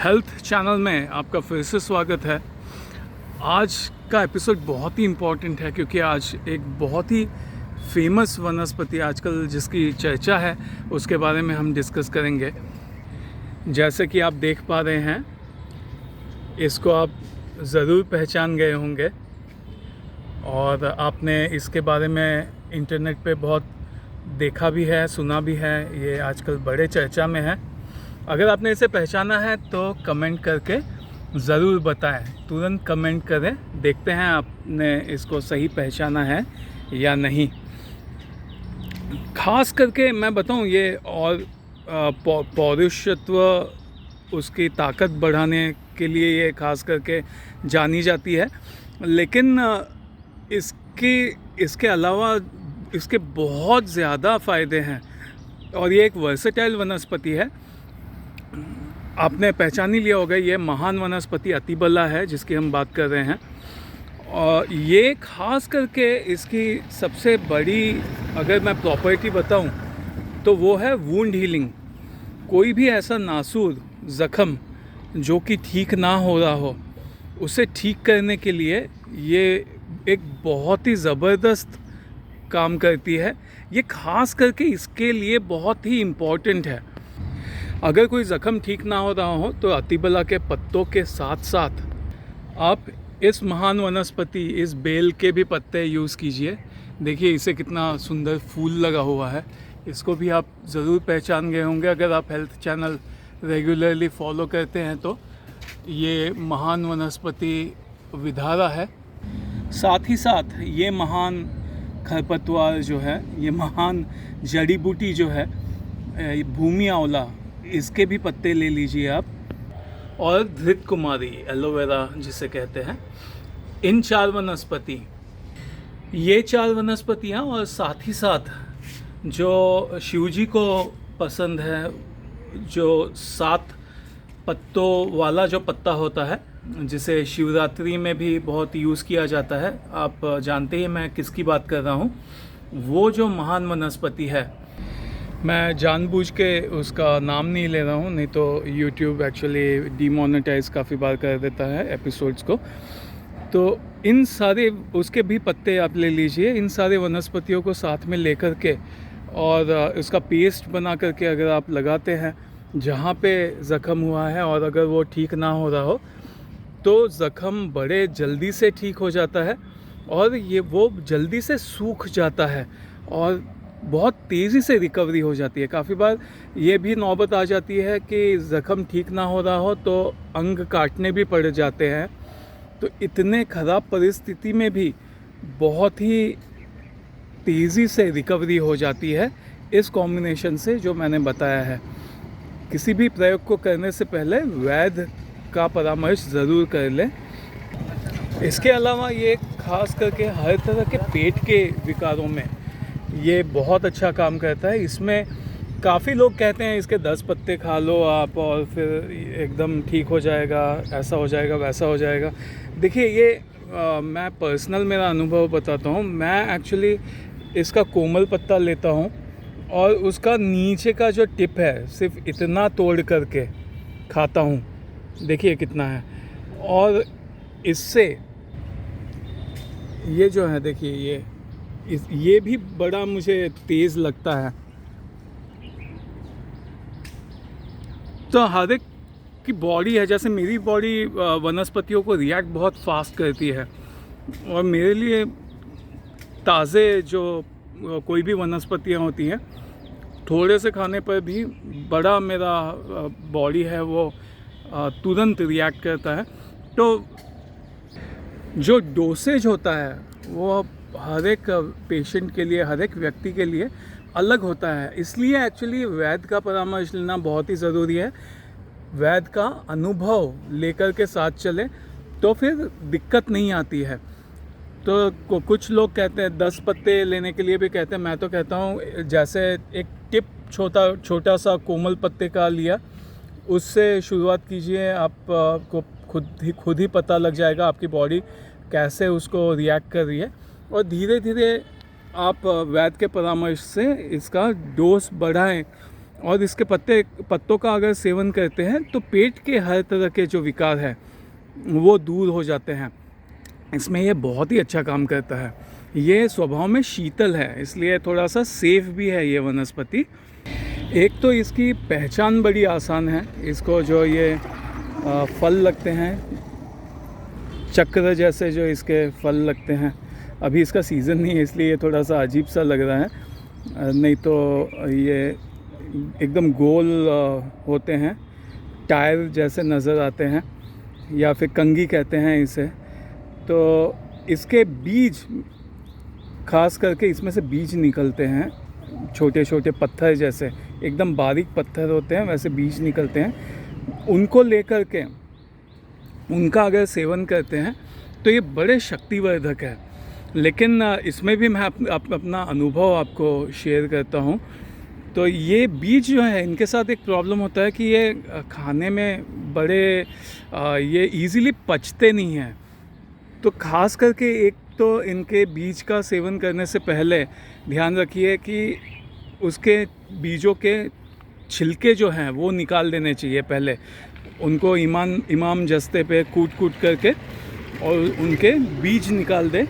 Health channel में आपका फिर से स्वागत है। आज का एपिसोड बहुत ही इम्पॉर्टेंट है क्योंकि आज एक बहुत ही फेमस वनस्पति आजकल जिसकी चर्चा है उसके बारे में हम डिस्कस करेंगे। जैसे कि आप देख पा रहे हैं, इसको आप ज़रूर पहचान गए होंगे और आपने इसके बारे में इंटरनेट पे बहुत देखा भी है, सुना भी है। ये आजकल बड़े चर्चा में है। अगर आपने इसे पहचाना है तो कमेंट करके ज़रूर बताएं। तुरंत कमेंट करें, देखते हैं आपने इसको सही पहचाना है या नहीं। ख़ास करके मैं बताऊं, ये और पौरुषत्व, उसकी ताकत बढ़ाने के लिए ये ख़ास करके जानी जाती है। लेकिन इसके अलावा इसके बहुत ज़्यादा फ़ायदे हैं और ये एक वर्सेटाइल वनस्पति है। आपने पहचान ही लिया होगा, ये महान वनस्पति अतिबला है जिसकी हम बात कर रहे हैं। और ये ख़ास करके इसकी सबसे बड़ी अगर मैं प्रॉपर्टी बताऊं तो वो है वुंड हीलिंग। कोई भी ऐसा नासूर ज़ख़म जो कि ठीक ना हो रहा हो, उसे ठीक करने के लिए ये एक बहुत ही ज़बरदस्त काम करती है। ये ख़ास करके इसके लिए बहुत ही इम्पॉर्टेंट है। अगर कोई ज़ख़म ठीक ना हो रहा हो तो अतिबला के पत्तों के साथ साथ आप इस महान वनस्पति, इस बेल के भी पत्ते यूज़ कीजिए। देखिए इसे कितना सुंदर फूल लगा हुआ है। इसको भी आप ज़रूर पहचान गए होंगे अगर आप हेल्थ चैनल रेगुलरली फॉलो करते हैं तो। ये महान वनस्पति विधारा है। साथ ही साथ ये महान खरपतवार जो है, ये महान जड़ी बूटी जो है भूमि आंवला, इसके भी पत्ते ले लीजिए आप। और धृत कुमारी, एलोवेरा जिसे कहते हैं। इन चार वनस्पति, ये चार वनस्पतियाँ और साथ ही साथ जो शिवजी को पसंद है, जो 7 पत्तों वाला जो पत्ता होता है जिसे शिवरात्रि में भी बहुत यूज़ किया जाता है, आप जानते ही मैं किसकी बात कर रहा हूँ। वो जो महान वनस्पति है, मैं जानबूझ के उसका नाम नहीं ले रहा हूँ, नहीं तो YouTube एक्चुअली डीमोनेटाइज काफ़ी बार कर देता है एपिसोड्स को। तो इन सारे उसके भी पत्ते आप ले लीजिए। इन सारे वनस्पतियों को साथ में लेकर के और उसका पेस्ट बना करके अगर आप लगाते हैं जहाँ पे ज़ख़म हुआ है, और अगर वो ठीक ना हो रहा हो तो ज़ख़म बड़े जल्दी से ठीक हो जाता है और वो जल्दी से सूख जाता है और बहुत तेज़ी से रिकवरी हो जाती है। काफ़ी बार ये भी नौबत आ जाती है कि ज़ख़म ठीक ना हो रहा हो तो अंग काटने भी पड़ जाते हैं। तो इतने ख़राब परिस्थिति में भी बहुत ही तेज़ी से रिकवरी हो जाती है इस कॉम्बिनेशन से जो मैंने बताया है। किसी भी प्रयोग को करने से पहले वैद्य का परामर्श ज़रूर कर लें। इसके अलावा ये खास करके हर तरह के पेट के विकारों में ये बहुत अच्छा काम करता है। इसमें काफ़ी लोग कहते हैं इसके 10 पत्ते खा लो आप और फिर एकदम ठीक हो जाएगा, ऐसा हो जाएगा, वैसा हो जाएगा। देखिए ये मैं पर्सनल मेरा अनुभव बताता हूँ। मैं एक्चुअली इसका कोमल पत्ता लेता हूँ और उसका नीचे का जो टिप है सिर्फ इतना तोड़ करके खाता हूँ। देखिए कितना है। और इससे ये जो है, देखिए ये भी बड़ा मुझे तेज़ लगता है। तो हर एक की बॉडी है, जैसे मेरी बॉडी वनस्पतियों को रिएक्ट बहुत फास्ट करती है और मेरे लिए ताज़े जो कोई भी वनस्पतियाँ होती हैं, थोड़े से खाने पर भी बड़ा मेरा बॉडी है वो तुरंत रिएक्ट करता है। तो जो डोसेज होता है वो हर एक पेशेंट के लिए, हर एक व्यक्ति के लिए अलग होता है। इसलिए एक्चुअली वैद्य का परामर्श लेना बहुत ही ज़रूरी है। वैद्य का अनुभव लेकर के साथ चले तो फिर दिक्कत नहीं आती है। तो कुछ लोग कहते हैं 10 पत्ते लेने के लिए भी कहते हैं। मैं तो कहता हूँ जैसे एक टिप छोटा सा कोमल पत्ते का लिया, उससे शुरुआत कीजिए। आपको खुद ही पता लग जाएगा आपकी बॉडी कैसे उसको रिएक्ट कर रही है और धीरे धीरे आप वैद्य के परामर्श से इसका डोज बढ़ाएं और इसके पत्तों का अगर सेवन करते हैं तो पेट के हर तरह के जो विकार है वो दूर हो जाते हैं। इसमें ये बहुत ही अच्छा काम करता है। ये स्वभाव में शीतल है, इसलिए थोड़ा सा सेफ भी है ये वनस्पति। एक तो इसकी पहचान बड़ी आसान है। इसको जो ये फल लगते हैं, चक्र जैसे जो इसके फल लगते हैं, अभी इसका सीज़न नहीं है इसलिए ये थोड़ा सा अजीब सा लग रहा है, नहीं तो ये एकदम गोल होते हैं, टायर जैसे नज़र आते हैं, या फिर कंगी कहते हैं इसे। तो इसके बीज, खास करके इसमें से बीज निकलते हैं, छोटे छोटे पत्थर जैसे, एकदम बारीक पत्थर होते हैं वैसे बीज निकलते हैं। उनको लेकर के उनका अगर सेवन करते हैं तो ये बड़े शक्तिवर्धक है। लेकिन इसमें भी मैं अपना अनुभव आपको शेयर करता हूँ। तो ये बीज जो है, इनके साथ एक प्रॉब्लम होता है कि ये खाने में बड़े ये इजीली पचते नहीं हैं। तो ख़ास करके एक तो इनके बीज का सेवन करने से पहले ध्यान रखिए कि उसके बीजों के छिलके जो हैं वो निकाल देने चाहिए पहले। उनको इमाम जस्ते पे कूट करके और उनके बीज निकाल दे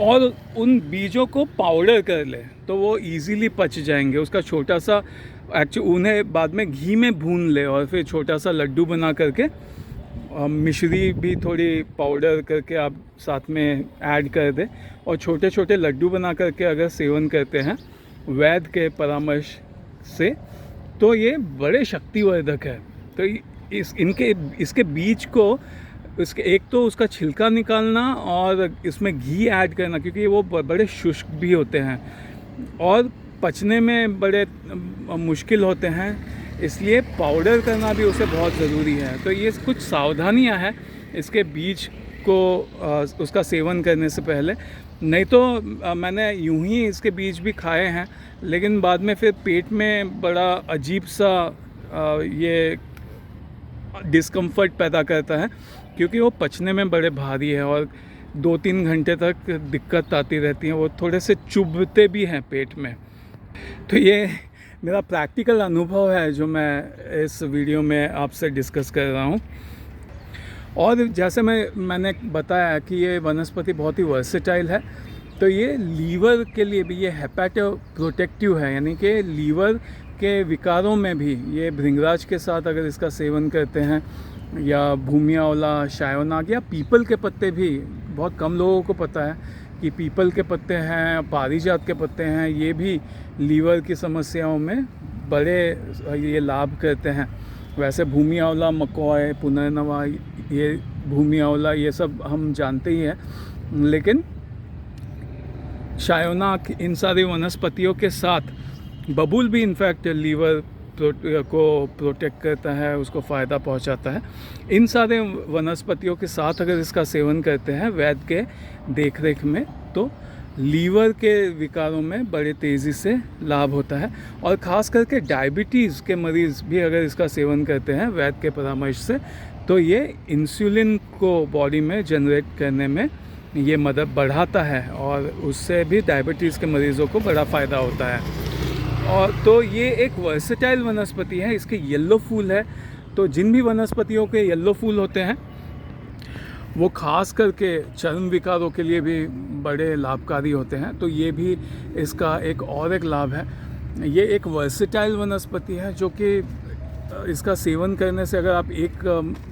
और उन बीजों को पाउडर कर ले तो वो इजीली पच जाएंगे। उसका छोटा सा उन्हें बाद में घी में भून ले और फिर छोटा सा लड्डू बना करके, मिश्री भी थोड़ी पाउडर करके आप साथ में ऐड कर दे और छोटे छोटे लड्डू बना करके अगर सेवन करते हैं वैद्य के परामर्श से, तो ये बड़े शक्तिवर्धक है। तो इसके बीज को, इसके एक तो उसका छिलका निकालना और इसमें घी ऐड करना, क्योंकि वो बड़े शुष्क भी होते हैं और पचने में बड़े मुश्किल होते हैं, इसलिए पाउडर करना भी उसे बहुत ज़रूरी है। तो ये कुछ सावधानियां हैं इसके बीज को उसका सेवन करने से पहले। नहीं तो मैंने यूं ही इसके बीज भी खाए हैं, लेकिन बाद में फिर पेट में बड़ा अजीब सा ये डिस्कम्फर्ट पैदा करता है, क्योंकि वो पचने में बड़े भारी है और 2-3 घंटे तक दिक्कत आती रहती है। वो थोड़े से चुभते भी हैं पेट में। तो ये मेरा प्रैक्टिकल अनुभव है जो मैं इस वीडियो में आपसे डिस्कस कर रहा हूँ। और जैसे मैंने बताया कि ये वनस्पति बहुत ही वर्सेटाइल है, तो ये लीवर के लिए भी ये हेपेटो प्रोटेक्टिव है, यानी कि लीवर के विकारों में भी ये भृंगराज के साथ अगर इसका सेवन करते हैं, या भूमि आंवला, शायोनाग या पीपल के पत्ते भी, बहुत कम लोगों को पता है कि पीपल के पत्ते हैं, पारिजात के पत्ते हैं, ये भी लीवर की समस्याओं में बड़े ये लाभ करते हैं। वैसे भूमि आंवला, मकॉय, पुनर्नवा, ये भूमि आंवला ये सब हम जानते ही हैं, लेकिन शायोनाग, इन सारी वनस्पतियों के साथ बबूल भी इनफैक्ट लीवर को प्रोटेक्ट करता है, उसको फ़ायदा पहुंचाता है। इन सारे वनस्पतियों के साथ अगर इसका सेवन करते हैं वैद्य के देखरेख में, तो लीवर के विकारों में बड़े तेज़ी से लाभ होता है। और ख़ास करके डायबिटीज़ के मरीज़ भी अगर इसका सेवन करते हैं वैद्य के परामर्श से, तो ये इंसुलिन को बॉडी में जनरेट करने में ये मदद बढ़ाता है और उससे भी डायबिटीज़ के मरीज़ों को बड़ा फ़ायदा होता है। और तो ये एक वर्सेटाइल वनस्पति है। इसके येलो फूल है, तो जिन भी वनस्पतियों के येलो फूल होते हैं वो खास करके चर्म विकारों के लिए भी बड़े लाभकारी होते हैं। तो ये भी इसका एक लाभ है। ये एक वर्सेटाइल वनस्पति है जो कि इसका सेवन करने से, अगर आप एक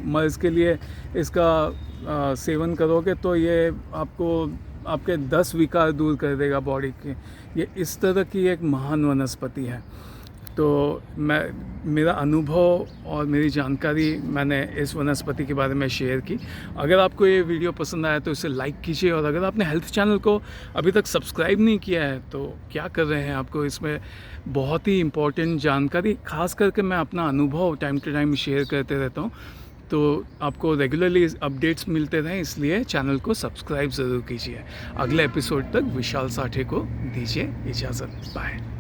मर्ज़ के लिए इसका सेवन करोगे तो ये आपको आपके 10 विकार दूर कर देगा बॉडी के। ये इस तरह की एक महान वनस्पति है। तो मेरा अनुभव और मेरी जानकारी मैंने इस वनस्पति के बारे में शेयर की। अगर आपको ये वीडियो पसंद आया तो इसे लाइक कीजिए, और अगर आपने हेल्थ चैनल को अभी तक सब्सक्राइब नहीं किया है तो क्या कर रहे हैं। आपको इसमें बहुत ही इम्पोर्टेंट जानकारी, खास करके मैं अपना अनुभव टाइम टू टाइम शेयर करते रहता हूँ, तो आपको रेगुलरली अपडेट्स मिलते रहें, इसलिए चैनल को सब्सक्राइब ज़रूर कीजिए। अगले एपिसोड तक विशाल साठे को दीजिए इजाज़त। बाय।